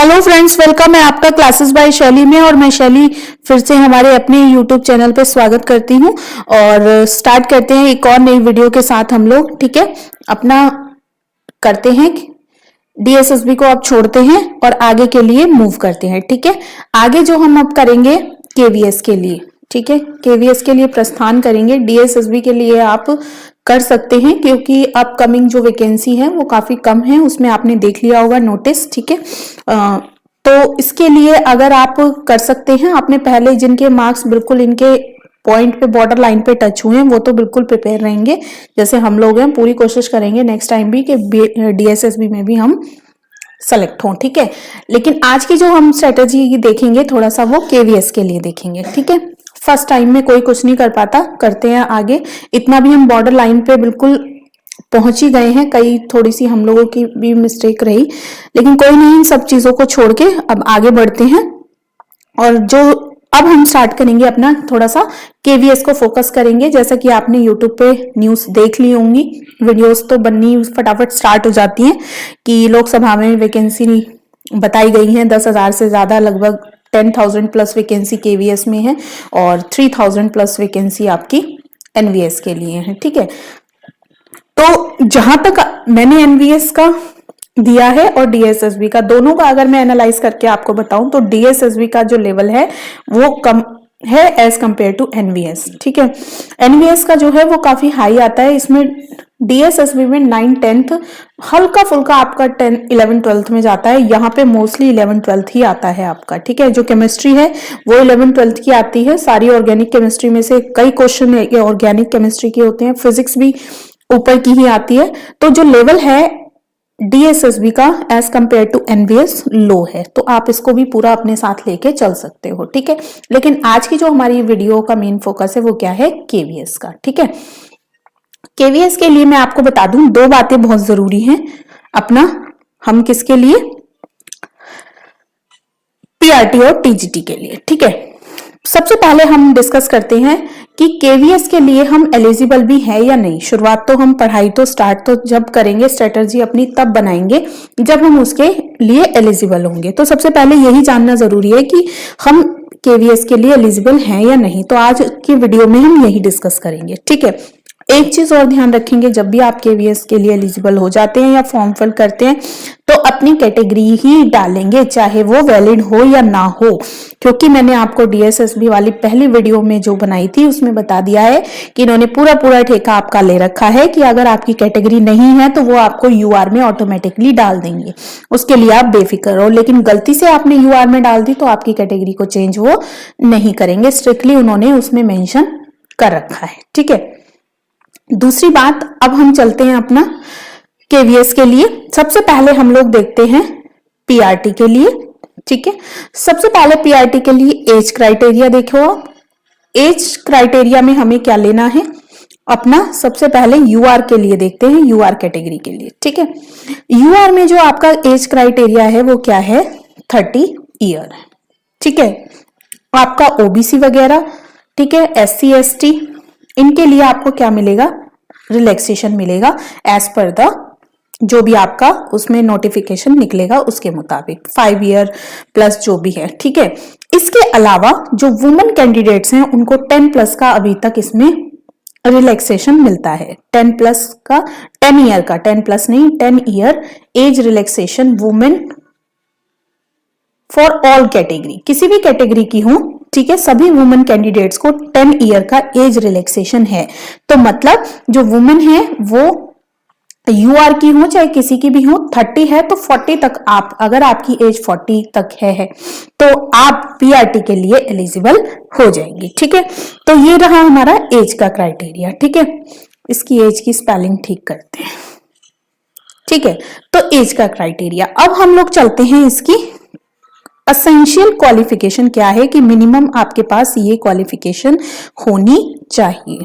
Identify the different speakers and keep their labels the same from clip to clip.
Speaker 1: Hello friends, welcome है आपका classes bye शैली में। और मैं शैली फिर से हमारे अपने यूट्यूब चैनल पे स्वागत करती हूँ और स्टार्ट करते हैं एक और नई वीडियो के साथ हम लोग। ठीक है, अपना करते हैं डीएसएसबी को अब छोड़ते हैं और आगे के लिए मूव करते हैं। ठीक है, आगे जो हम अब करेंगे केवीएस के लिए, ठीक है, केवीएस के लिए प्रस्थान करेंगे। डीएसएसबी के लिए आप कर सकते हैं क्योंकि अपकमिंग जो वैकेंसी है वो काफी कम है, उसमें आपने देख लिया होगा नोटिस। ठीक है, तो इसके लिए अगर आप कर सकते हैं, आपने पहले जिनके मार्क्स बिल्कुल इनके पॉइंट पे बॉर्डर लाइन पे टच हुए हैं वो तो बिल्कुल प्रिपेयर रहेंगे, जैसे हम लोग हैं। पूरी कोशिश करेंगे नेक्स्ट टाइम भी कि डीएसएसबी में भी हम सेलेक्ट हों। ठीक है, लेकिन आज की जो हम स्ट्रेटेजी देखेंगे थोड़ा सा वो केवीएस के लिए देखेंगे। ठीक है, फर्स्ट टाइम में कोई कुछ नहीं कर पाता, करते हैं आगे। इतना भी हम बॉर्डर लाइन पे बिल्कुल पहुंच ही गए हैं, कई थोड़ी सी हम लोगों की भी मिस्टेक रही, लेकिन कोई नहीं, इन सब चीजों को छोड़ के अब आगे बढ़ते हैं। और जो अब हम स्टार्ट करेंगे अपना थोड़ा सा केवीएस को फोकस करेंगे। जैसा कि आपने यूट्यूब पे न्यूज देख ली होंगी, वीडियोस तो बननी फटाफट स्टार्ट हो जाती हैं कि लोकसभा में वैकेंसी बताई गई है 10,000 से ज्यादा, लगभग 10,000 प्लस वैकेंसी केवीएस में है और 3,000 प्लस वैकेंसी आपकी एनवीएस के लिए है। ठीक है, तो जहां तक मैंने एनवीएस का दिया है और डीएसएसबी का, दोनों का अगर मैं एनालाइज करके आपको बताऊं तो डीएसएसबी का जो लेवल है वो कम है एज कंपेयर टू एनवीएस। ठीक है, एनवीएस का जो है वो काफी हाई आता है, इसमें डीएसएसबी में 9, 10th हल्का फुल्का आपका 10, 11, 12th में जाता है। यहाँ पे मोस्टली 11, 12th ही आता है आपका। ठीक है, जो केमिस्ट्री है वो 11, 12th की आती है। सारी ऑर्गेनिक केमिस्ट्री में से कई क्वेश्चन ऑर्गेनिक केमिस्ट्री के होते हैं, फिजिक्स भी ऊपर की ही आती है। तो जो लेवल है डीएसएसबी का एज कंपेयर टू एनवीएस लो है, तो आप इसको भी पूरा अपने साथ लेके चल सकते हो। ठीक है, लेकिन आज की जो हमारी वीडियो का मेन फोकस है वो क्या है, केवीएस का। ठीक है, केवीएस के लिए मैं आपको बता दूं दो बातें बहुत जरूरी हैं अपना, हम किसके लिए, पीआरटी और टीजीटी के लिए। ठीक है, सबसे पहले हम डिस्कस करते हैं कि केवीएस के लिए हम एलिजिबल भी है या नहीं। शुरुआत तो हम पढ़ाई तो स्टार्ट तो जब करेंगे, स्ट्रेटजी अपनी तब बनाएंगे जब हम उसके लिए एलिजिबल होंगे। तो सबसे पहले यही जानना जरूरी है कि हम केवीएस के लिए एलिजिबल हैं या नहीं। तो आज की वीडियो में हम यही डिस्कस करेंगे। ठीक है, एक चीज और ध्यान रखेंगे, जब भी आप केवीएस के लिए एलिजिबल हो जाते हैं या फॉर्म फिल करते हैं तो अपनी कैटेगरी ही डालेंगे, चाहे वो वैलिड हो या ना हो। क्योंकि मैंने आपको डीएसएसबी वाली पहली वीडियो में जो बनाई थी उसमें बता दिया है कि इन्होंने पूरा पूरा ठेका आपका ले रखा है कि अगर आपकी कैटेगरी नहीं है तो वो आपको यूआर में ऑटोमेटिकली डाल देंगे, उसके लिए आप बेफिक्र रहो। लेकिन गलती से आपने यूआर में डाल दी तो आपकी कैटेगरी को चेंज वो नहीं करेंगे, स्ट्रिक्टली उन्होंने उसमें मेंशन कर रखा है। ठीक है, दूसरी बात, अब हम चलते हैं अपना केवीएस के लिए। सबसे पहले हम लोग देखते हैं पीआरटी के लिए। ठीक है, सबसे पहले पीआरटी के लिए एज क्राइटेरिया देखो आप। एज क्राइटेरिया में हमें क्या लेना है अपना, सबसे पहले यूआर के लिए देखते हैं, यूआर कैटेगरी के लिए। ठीक है, यूआर में जो आपका एज क्राइटेरिया है वो क्या है, 30 ईयर। ठीक है, आपका ओबीसी वगैरह, ठीक है, एससी एसटी, इनके लिए आपको क्या मिलेगा, रिलैक्सेशन मिलेगा एज पर द जो भी आपका उसमें नोटिफिकेशन निकलेगा उसके मुताबिक 5 ईयर प्लस जो भी है। ठीक है, इसके अलावा जो वुमेन कैंडिडेट्स हैं उनको 10 प्लस का अभी तक इसमें रिलैक्सेशन मिलता है। 10 प्लस का, 10 ईयर का, 10 प्लस नहीं 10 year age relaxation women for all category, किसी भी कैटेगरी की हो। ठीक है, सभी वुमेन कैंडिडेट्स को 10 ईयर का एज रिलैक्सेशन है। तो मतलब जो वुमेन है वो यूआर की हो चाहे किसी की भी हो, 30 है तो 40 तक आप, अगर आपकी एज 40 तक है तो आप पीआरटी के लिए एलिजिबल हो जाएंगे। ठीक है, तो ये रहा हमारा एज का क्राइटेरिया। ठीक है, इसकी एज की स्पेलिंग ठीक करते हैं। ठीक है, तो एज का क्राइटेरिया। अब हम लोग चलते हैं इसकी एसेंशियल क्वालिफिकेशन क्या है कि मिनिमम आपके पास ये क्वालिफिकेशन होनी चाहिए।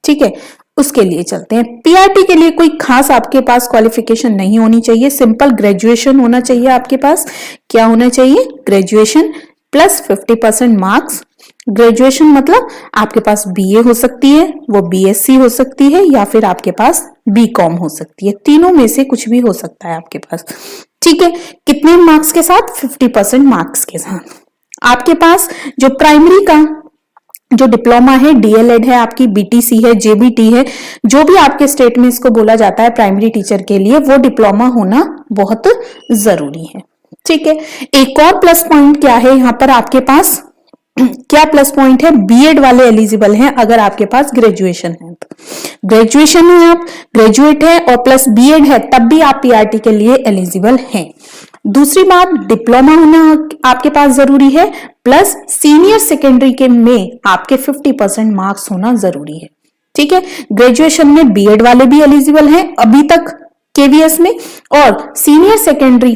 Speaker 1: ठीक है, उसके लिए चलते हैं। पीआरटी के लिए कोई खास आपके पास क्वालिफिकेशन नहीं होनी चाहिए, सिंपल ग्रेजुएशन होना चाहिए आपके पास। क्या होना चाहिए, ग्रेजुएशन प्लस 50% मार्क्स। ग्रेजुएशन मतलब आपके पास बीए हो सकती है, वो बीएससी हो सकती है, या फिर आपके पास बीकॉम हो सकती है, तीनों में से कुछ भी हो सकता है आपके पास। ठीक है, कितने मार्क्स के साथ? 50% मार्क्स के साथ। आपके पास जो प्राइमरी का जो डिप्लोमा है, डीएलएड है, आपकी बीटीसी है, जेबीटी है, जो भी आपके स्टेट में इसको बोला जाता है प्राइमरी टीचर के लिए, वो डिप्लोमा होना बहुत जरूरी है। ठीक है, एक और प्लस पॉइंट क्या है यहाँ पर आपके पास, क्या प्लस पॉइंट है? बीएड वाले एलिजिबल हैं अगर आपके पास ग्रेजुएशन है। ग्रेजुएशन है, आप ग्रेजुएट है और प्लस बीएड है, तब भी आप पीआरटी के लिए एलिजिबल हैं। दूसरी बात, डिप्लोमा होना आपके पास जरूरी है, प्लस सीनियर सेकेंडरी के में आपके 50% मार्क्स होना जरूरी है। ठीक है, ग्रेजुएशन में बीएड वाले भी एलिजिबल हैं अभी तक केवीएस में, और सीनियर सेकेंडरी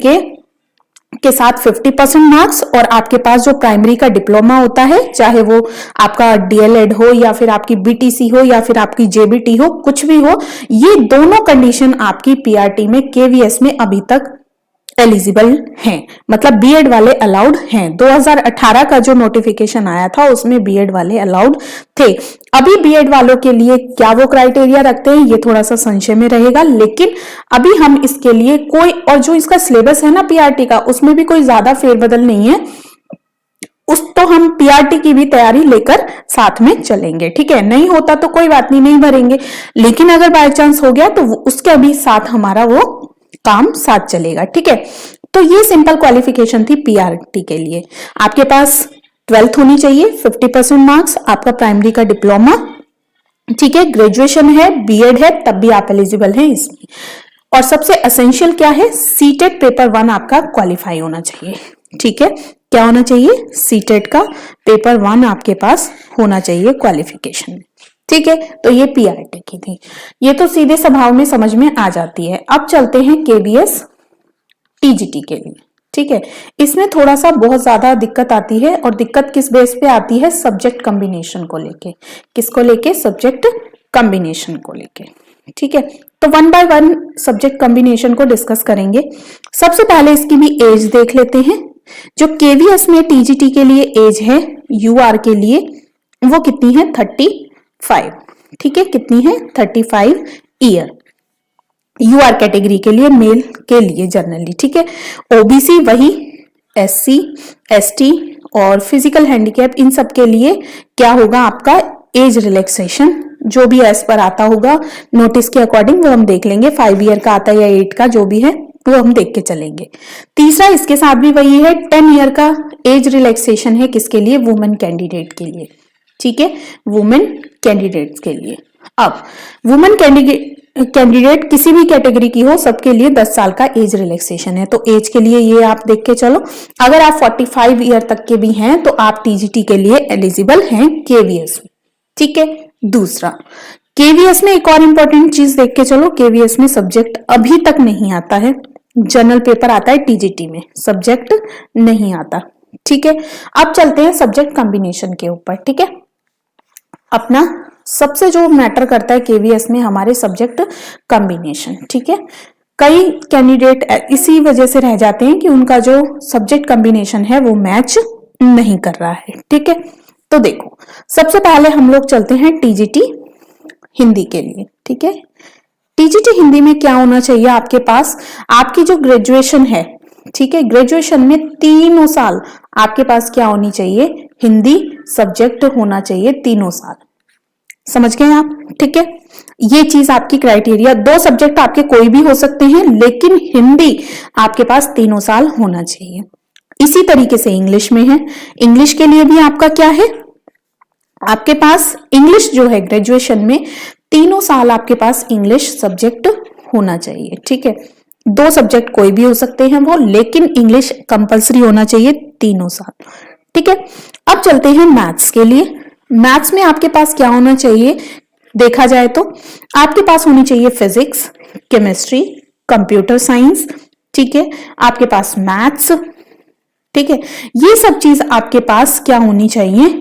Speaker 1: के साथ 50% मार्क्स, और आपके पास जो प्राइमरी का डिप्लोमा होता है, चाहे वो आपका डीएलएड हो या फिर आपकी बीटीसी हो या फिर आपकी जेबीटी हो, कुछ भी हो, ये दोनों कंडीशन आपकी पीआरटी में केवीएस में अभी तक एलिजिबल हैं, मतलब बीएड वाले अलाउड हैं। 2018 का जो नोटिफिकेशन आया था उसमें बीएड वाले अलाउड थे। अभी बीएड वालों के लिए क्या वो क्राइटेरिया रखते हैं, ये थोड़ा सा संशय में रहेगा, लेकिन अभी हम इसके लिए कोई, और जो इसका सिलेबस है ना पीआरटी का, उसमें भी कोई ज्यादा फेरबदल नहीं है, तो हम पीआरटी की भी तैयारी लेकर साथ में चलेंगे। ठीक है, नहीं होता तो कोई बात नहीं, नहीं भरेंगे, लेकिन अगर बाय चांस हो गया तो उसके भी साथ हमारा वो काम साथ चलेगा। ठीक है, तो ये सिंपल क्वालिफिकेशन थी पीआरटी के लिए। आपके पास 12th होनी चाहिए, 50% मार्क्स, आपका प्राइमरी का डिप्लोमा, ठीक है, ग्रेजुएशन है, बीएड है, तब भी आप एलिजिबल हैं इसमें। और सबसे एसेंशियल क्या है, सीटेट पेपर 1 आपका क्वालिफाई होना चाहिए। ठीक है, क्या होना चाहिए? सीटेट का पेपर 1 आपके पास होना चाहिए क्वालिफिकेशन में। ठीक है, तो ये पीआरटी की थी, ये तो सीधे स्वभाव में समझ में आ जाती है। अब चलते हैं केवीएस टीजीटी के लिए। ठीक है, इसमें थोड़ा सा बहुत ज्यादा दिक्कत आती है, और दिक्कत किस बेस पे आती है? सब्जेक्ट कॉम्बिनेशन को लेके। किसको लेके? सब्जेक्ट कॉम्बिनेशन को लेके। ठीक है, तो 1 बाय 1 सब्जेक्ट कॉम्बिनेशन को डिस्कस करेंगे। सबसे पहले इसकी भी एज देख लेते हैं। जो केवीएस में टीजीटी के लिए एज है, यूआर के लिए, वो कितनी है? 35। ठीक है, कितनी है? 35 ईयर यूआर कैटेगरी के लिए, मेल के लिए जनरली। ठीक है, ओबीसी वही, एससी, एसटी और फिजिकल हैंडीकैप, इन सब के लिए क्या होगा आपका? एज रिलैक्सेशन, जो भी एज पर आता होगा नोटिस के अकॉर्डिंग, वो हम देख लेंगे। 5 ईयर का आता है या 8 का, जो भी है वो हम देख के चलेंगे। तीसरा इसके साथ भी वही है, 10 ईयर का एज रिलैक्सेशन है, किसके लिए? वुमेन कैंडिडेट के लिए। ठीक है, वुमेन कैंडिडेट्स के लिए। अब वुमेन कैंडिडेट किसी भी कैटेगरी की हो, सबके लिए 10 साल का एज रिलैक्सेशन है। तो एज के लिए ये आप देख के चलो, अगर आप 45 ईयर तक के भी हैं तो आप टीजीटी के लिए एलिजिबल हैं केवीएस में। ठीक है, दूसरा केवीएस में एक और इंपॉर्टेंट चीज देख के चलो, केवीएस में सब्जेक्ट अभी तक नहीं आता है, जनरल पेपर आता है, टीजीटी में सब्जेक्ट नहीं आता। ठीक है, अब चलते हैं सब्जेक्ट कॉम्बिनेशन के ऊपर। ठीक है, अपना सबसे जो मैटर करता है केवीएस में, हमारे सब्जेक्ट कॉम्बिनेशन। ठीक है, कई कैंडिडेट इसी वजह से रह जाते हैं कि उनका जो सब्जेक्ट कॉम्बिनेशन है वो मैच नहीं कर रहा है। ठीक है, तो देखो सबसे पहले हम लोग चलते हैं टीजीटी हिंदी के लिए। ठीक है, टीजीटी हिंदी में क्या होना चाहिए आपके पास? आपकी जो ग्रेजुएशन है, ठीक है, ग्रेजुएशन में 3 साल आपके पास क्या होनी चाहिए? हिंदी सब्जेक्ट होना चाहिए, 3 साल। समझ गए आप? ठीक है, ये चीज आपकी क्राइटेरिया। 2 सब्जेक्ट आपके कोई भी हो सकते हैं, लेकिन हिंदी आपके पास 3 साल होना चाहिए। इसी तरीके से इंग्लिश में है, इंग्लिश के लिए भी आपका क्या है? आपके पास इंग्लिश जो है ग्रेजुएशन में 3 साल आपके पास इंग्लिश सब्जेक्ट होना चाहिए। ठीक है, 2 सब्जेक्ट कोई भी हो सकते हैं वो, लेकिन इंग्लिश कंपलसरी होना चाहिए 3 साल। ठीक है, अब चलते हैं मैथ्स के लिए। मैथ्स में आपके पास क्या होना चाहिए? देखा जाए तो आपके पास होनी चाहिए फिजिक्स, केमिस्ट्री, कंप्यूटर साइंस। ठीक है, आपके पास मैथ्स। ठीक है, ये सब चीज आपके पास क्या होनी चाहिए?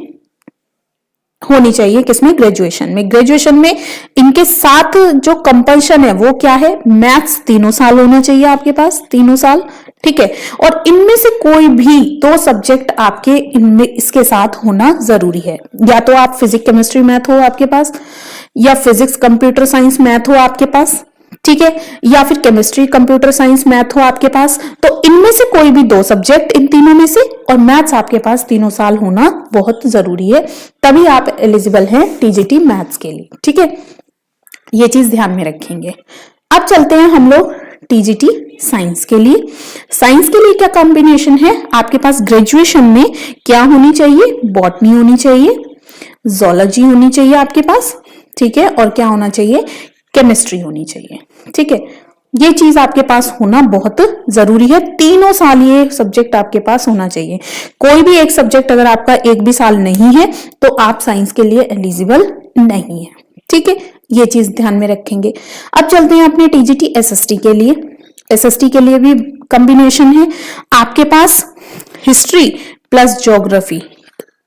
Speaker 1: होनी चाहिए किसमें? ग्रेजुएशन में। ग्रेजुएशन में इनके साथ जो कंपल्शन है वो क्या है? मैथ्स 3 साल होना चाहिए आपके पास, 3 साल। ठीक है, और इनमें से कोई भी 2 सब्जेक्ट आपके इनमें इसके साथ होना जरूरी है। या तो आप फिजिक्स केमिस्ट्री मैथ हो आपके पास, या फिजिक्स कंप्यूटर साइंस मैथ हो आपके पास। ठीक है, या फिर केमिस्ट्री, कंप्यूटर साइंस, मैथ हो आपके पास, तो इनमें से कोई भी 2 सब्जेक्ट इन तीनों में से, और मैथ्स आपके पास 3 साल होना बहुत जरूरी है, तभी आप एलिजिबल हैं टीजीटी मैथ्स के लिए। ठीक है, ये चीज ध्यान में रखेंगे। अब चलते हैं हम लोग टीजीटी साइंस के लिए। साइंस के लिए क्या कॉम्बिनेशन है आपके पास, ग्रेजुएशन में क्या होनी चाहिए, बॉटनी होनी चाहिए, जोलॉजी होनी चाहिए आपके पास, ठीक है, और क्या होना चाहिए, केमिस्ट्री होनी चाहिए। ठीक है, ये चीज आपके पास होना बहुत जरूरी है, 3 साल ये सब्जेक्ट आपके पास होना चाहिए। कोई भी एक सब्जेक्ट अगर आपका एक भी साल नहीं है तो आप साइंस के लिए एलिजिबल नहीं है। ठीक है, ये चीज ध्यान में रखेंगे। अब चलते हैं अपने टीजीटी एसएसटी के लिए। एसएसटी के लिए भी कॉम्बिनेशन है आपके पास, हिस्ट्री प्लस ज्योग्राफी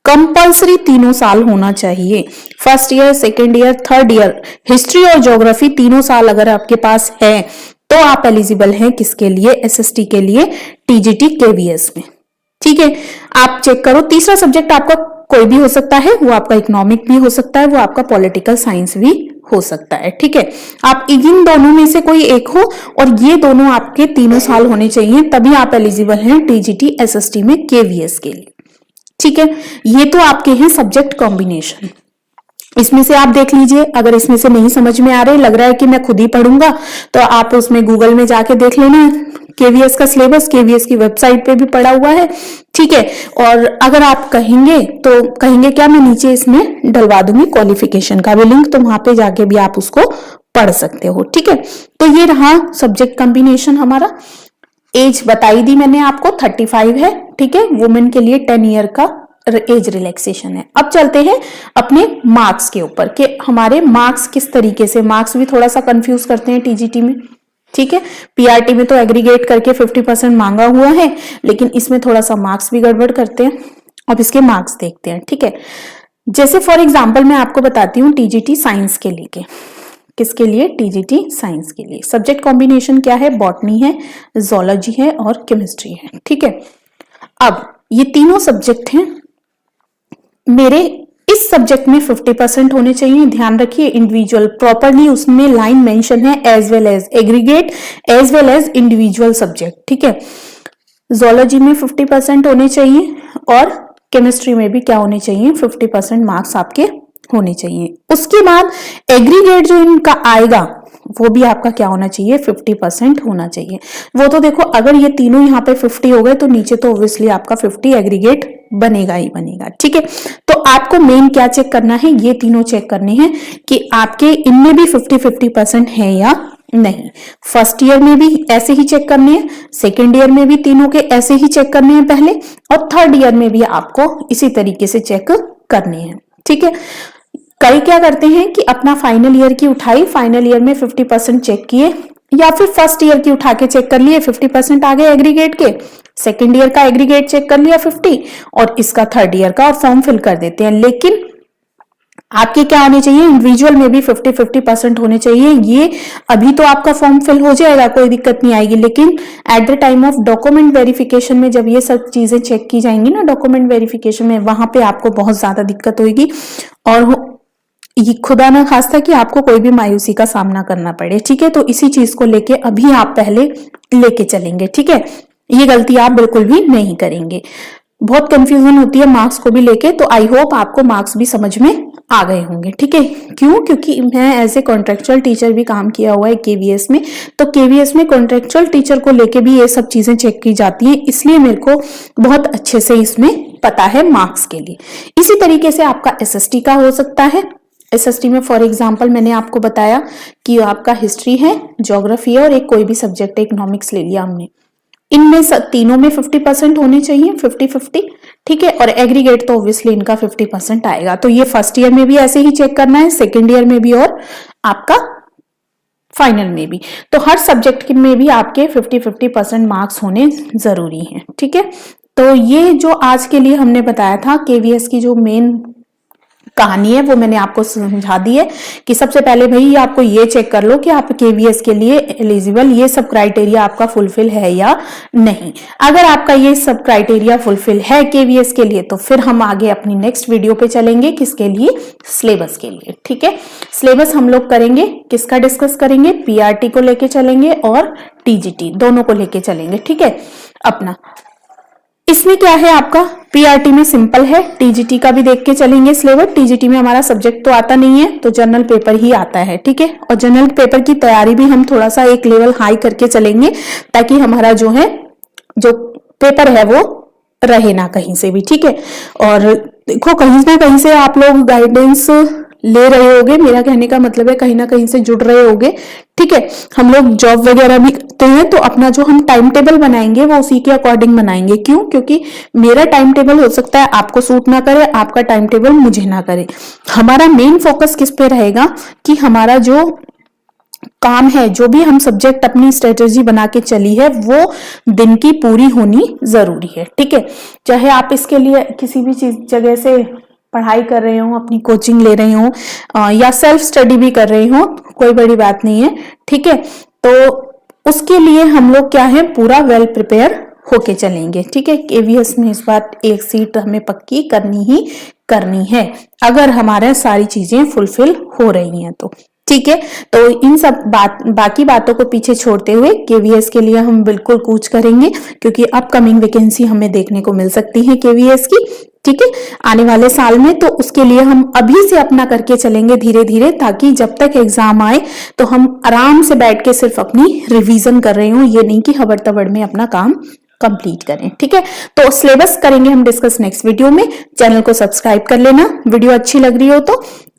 Speaker 1: कंपल्सरी 3 साल होना चाहिए। First year, second year, third year, history और ज्योग्राफी 3 साल अगर आपके पास है तो आप एलिजिबल हैं किसके लिए, एसएसटी के लिए, टीजीटी केवीएस में। ठीक है, आप चेक करो, तीसरा सब्जेक्ट आपका कोई भी हो सकता है, वो आपका इकोनॉमिक भी हो सकता है, वो आपका पॉलिटिकल साइंस भी हो सकता है। ठीक है, आप इन दोनों में से कोई एक हो, और ये दोनों आपके 3 साल होने चाहिए, तभी आप एलिजिबल हैं टीजीटी एसएसटी में केवीएस के लिए। ठीक है, ये तो आपके हैं सब्जेक्ट कॉम्बिनेशन। इसमें से आप देख लीजिए, अगर इसमें से नहीं समझ में आ रहे, लग रहा है कि मैं खुद ही पढ़ूंगा, तो आप उसमें गूगल में जाके देख लेना, केवीएस का सिलेबस केवीएस की वेबसाइट पे भी पड़ा हुआ है। ठीक है, और अगर आप कहेंगे तो कहेंगे क्या, मैं नीचे इसमें डलवा दूंगी क्वालिफिकेशन का भी लिंक, तो वहां पे जाके भी आप उसको पढ़ सकते हो। ठीक है, तो ये रहा सब्जेक्ट कॉम्बिनेशन हमारा। एज बताई दी मैंने आपको, 35 है। ठीक है, वुमेन के लिए 10 ईयर का एज रिलैक्सेशन है। अब चलते हैं अपने मार्क्स के ऊपर कि हमारे मार्क्स किस तरीके से, मार्क्स भी थोड़ा सा कंफ्यूज करते हैं टीजीटी में। ठीक है, पीआरटी में तो एग्रीगेट करके 50% मांगा हुआ है, लेकिन इसमें थोड़ा सा मार्क्स भी गड़बड़ करते हैं। अब इसके मार्क्स देखते हैं। ठीक है, जैसे फॉर एग्जाम्पल मैं आपको बताती हूँ टीजीटी साइंस के लिए, किसके लिए, टीजीटी साइंस के लिए सब्जेक्ट कॉम्बिनेशन क्या है, बॉटनी है, जोलॉजी है और केमिस्ट्री है। ठीक है, अब ये तीनों सब्जेक्ट हैं मेरे, इस सब्जेक्ट में 50% होने चाहिए। ध्यान रखिए, इंडिविजुअल प्रॉपरली उसमें लाइन मेंशन है, as well as aggregate as well as individual subject. ठीक है, जोलॉजी में 50% होने चाहिए और केमिस्ट्री में भी क्या होने चाहिए, 50% मार्क्स आपके होने चाहिए। उसके बाद एग्रीगेट जो इनका आएगा वो भी आपका क्या होना चाहिए, 50% होना चाहिए। वो तो देखो, अगर ये तीनों यहाँ पे 50 हो गए तो नीचे तो ऑब्वियसली आपका 50 एग्रीगेट बनेगा ही बनेगा। ठीक है, तो आपको मेन क्या चेक करना है, ये तीनों चेक करने हैं कि आपके इनमें भी 50-50% है या नहीं। फर्स्ट ईयर में भी ऐसे ही चेक करने हैं, सेकेंड ईयर में भी तीनों के ऐसे ही चेक करने हैं पहले, और थर्ड ईयर में भी आपको इसी तरीके से चेक करने हैं। ठीक है, कई क्या करते हैं कि अपना फाइनल ईयर की उठाई, फाइनल ईयर में 50% चेक किए, या फिर फर्स्ट ईयर की उठा के चेक कर लिए, 50% आ गए एग्रीगेट के, सेकेंड ईयर का एग्रीगेट चेक कर लिया 50 और इसका थर्ड ईयर का, और फॉर्म फिल कर देते हैं। लेकिन आपके क्या होने चाहिए, इंडिविजुअल में भी 50-50% होने चाहिए। ये अभी तो आपका फॉर्म फिल हो जाएगा, कोई दिक्कत नहीं आएगी, लेकिन at the time of document verification में जब ये सब चीजें चेक की जाएंगी ना डॉक्यूमेंट वेरिफिकेशन में, वहां पे आपको बहुत ज्यादा दिक्कत होगी, और ये खुदा ना खास्ता कि आपको कोई भी मायूसी का सामना करना पड़े। ठीक है, तो इसी चीज को लेके अभी आप पहले लेके चलेंगे। ठीक है, ये गलती आप बिल्कुल भी नहीं करेंगे। बहुत कंफ्यूजन होती है मार्क्स को भी लेके, तो आई होप आपको मार्क्स भी समझ में आ गए होंगे। ठीक है, क्यों, क्योंकि मैं एज ए कॉन्ट्रेक्चुअल टीचर भी काम किया हुआ है केवीएस में, तो केवीएस में कॉन्ट्रेक्चुअल टीचर को लेके भी ये सब चीजें चेक की जाती हैं, इसलिए मेरे को बहुत अच्छे से इसमें पता है मार्क्स के लिए। इसी तरीके से आपका एसएसटी का हो सकता है। एसएसटी में फॉर एग्जांपल मैंने आपको बताया कि आपका हिस्ट्री है, ज्योग्राफी है और एक कोई भी सब्जेक्ट है, इकोनॉमिक्स ले लिया हमने, इनमें तीनों में 50% होने चाहिए, 50-50। ठीक है, और एग्रीगेट तो ऑब्वियसली इनका 50% आएगा। तो ये फर्स्ट ईयर में भी ऐसे ही चेक करना है, सेकेंड ईयर में भी और आपका फाइनल में भी। तो हर सब्जेक्ट में भी आपके 50-50% मार्क्स होने जरूरी हैं। ठीक है, तो ये जो आज के लिए हमने बताया था केवीएस की जो मेन कहानी है वो मैंने आपको समझा दी है कि सबसे पहले भाई आपको ये चेक कर लो कि आप केवीएस के लिए एलिजिबल, ये सब क्राइटेरिया आपका फुलफिल है या नहीं। अगर आपका ये सब क्राइटेरिया फुलफिल है केवीएस के लिए तो फिर हम आगे अपनी नेक्स्ट वीडियो पे चलेंगे, किसके लिए, सिलेबस के लिए। ठीक है, सिलेबस हम लोग करेंगे, किसका डिस्कस करेंगे, पीआरटी को लेके चलेंगे और टीजीटी दोनों को लेके चलेंगे। ठीक है, अपना इसमें क्या है आपका, पीआरटी में सिंपल है, टीजीटी का भी देख के चलेंगे सिलेबस। टीजीटी में हमारा सब्जेक्ट तो आता नहीं है, तो जनरल पेपर ही आता है। ठीक है, और जनरल पेपर की तैयारी भी हम थोड़ा सा एक लेवल हाई करके चलेंगे, ताकि हमारा जो है जो पेपर है वो रहे ना कहीं से भी। ठीक है, और देखो कहीं ना कहीं से आप लोग गाइडेंस ले रहे होगे, मेरा कहने का मतलब है कहीं ना कहीं से जुड़ रहे होगे। ठीक है, हम लोग जॉब वगैरह भी करते हैं, तो अपना जो हम टाइम टेबल बनाएंगे वो उसी के अकॉर्डिंग बनाएंगे। क्यों? क्योंकि मेरा टाइम टेबल हो सकता है आपको सूट ना करे, आपका टाइम टेबल मुझे ना करे। हमारा मेन फोकस किस पे रहेगा कि हमारा जो काम है, जो भी हम सब्जेक्ट अपनी स्ट्रेटेजी बना के चली है, वो दिन की पूरी होनी जरूरी है। ठीक है, चाहे आप इसके लिए किसी भी चीज जगह से पढ़ाई कर रहे हो, अपनी कोचिंग ले रहे हो या सेल्फ स्टडी भी कर रहे हो, कोई बड़ी बात नहीं है। ठीक है, तो उसके लिए हम लोग क्या है, पूरा वेल प्रिपेयर होके चलेंगे। ठीक है, केवीएस में इस बार एक सीट हमें पक्की करनी ही करनी है, अगर हमारे सारी चीजें फुलफिल हो रही हैं तो। ठीक है, तो इन सब बाकी बातों को पीछे छोड़ते हुए केवीएस के लिए हम बिल्कुल कूच करेंगे, क्योंकि अपकमिंग वैकेंसी हमें देखने को मिल सकती है केवीएस की। ठीक है, आने वाले साल में, तो उसके लिए हम अभी से अपना करके चलेंगे धीरे धीरे, ताकि जब तक एग्जाम आए तो हम आराम से बैठ के सिर्फ अपनी रिवीजन कर रहे हो, ये नहीं कि हबड़ तबड़ में अपना काम कंप्लीट करें। ठीक है, तो सिलेबस करेंगे हम डिस्कस नेक्स्ट वीडियो में। चैनल को सब्सक्राइब कर लेना, वीडियो अच्छी लग रही हो तो,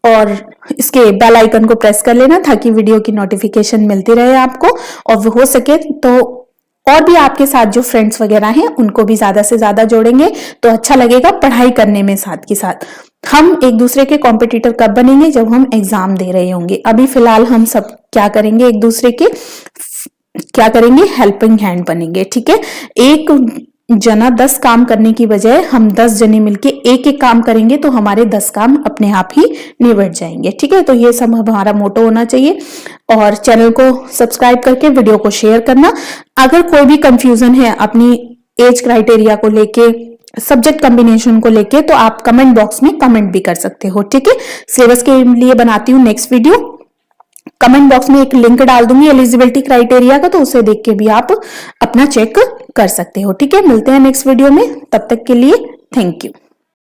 Speaker 1: और इसके बेल आइकन को प्रेस कर लेना ताकि वीडियो की नोटिफिकेशन मिलती रहे आपको, और हो सके तो और भी आपके साथ जो फ्रेंड्स वगैरह हैं उनको भी ज्यादा से ज्यादा जोड़ेंगे तो अच्छा लगेगा पढ़ाई करने में। साथ के साथ हम एक दूसरे के कॉम्पिटिटर कब बनेंगे, जब हम एग्जाम दे रहे होंगे। अभी फिलहाल हम सब क्या करेंगे, एक दूसरे के क्या करेंगे, हेल्पिंग हैंड बनेंगे। ठीक है, एक जना 10 काम करने की बजाय हम 10 जने मिलके एक एक काम करेंगे तो हमारे 10 काम अपने आप ही निबट जाएंगे। ठीक है, तो ये सब हमारा मोटो होना चाहिए। और चैनल को सब्सक्राइब करके वीडियो को शेयर करना। अगर कोई भी कंफ्यूजन है अपनी एज क्राइटेरिया को लेके, सब्जेक्ट कॉम्बिनेशन को लेके, तो आप कमेंट बॉक्स में कमेंट भी कर सकते हो। ठीक है, सिलेबस के लिए बनाती हूँ नेक्स्ट वीडियो, कमेंट बॉक्स में एक लिंक डाल दूंगी एलिजिबिलिटी क्राइटेरिया का, तो उसे देख के भी आप अपना चेक कर सकते हो। ठीक है, मिलते हैं नेक्स्ट वीडियो में, तब तक के लिए थैंक यू।